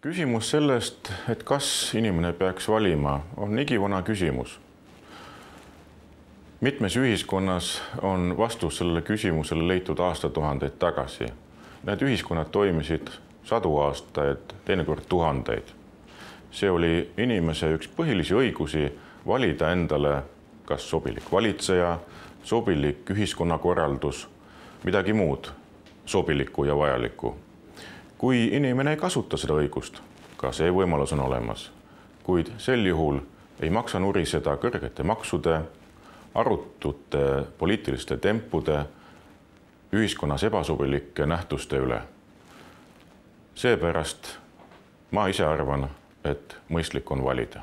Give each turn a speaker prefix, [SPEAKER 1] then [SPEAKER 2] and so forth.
[SPEAKER 1] Küsimus sellest, et kas inimene peaks valima, on igivana küsimus. Mitmes ühiskonnas on vastus sellele küsimusele leitud aastatuhandeid tagasi. Need ühiskonnad toimisid sadu aastaid, teinekord tuhandeid. See oli inimese üks põhilisi õigusi valida endale kas sobilik valitseja, sobilik ühiskonnakorraldus, midagi muud sobilikku ja vajalikku. Kui inimene ei kasuta seda õigust, ka see võimalus on olemas, kuid sel juhul ei maksa nuriseda kõrgete maksude, arutute poliitiliste tempude, ühiskonnas ebasobilike nähtuste üle. Seepärast ma ise arvan, et mõistlik on valida.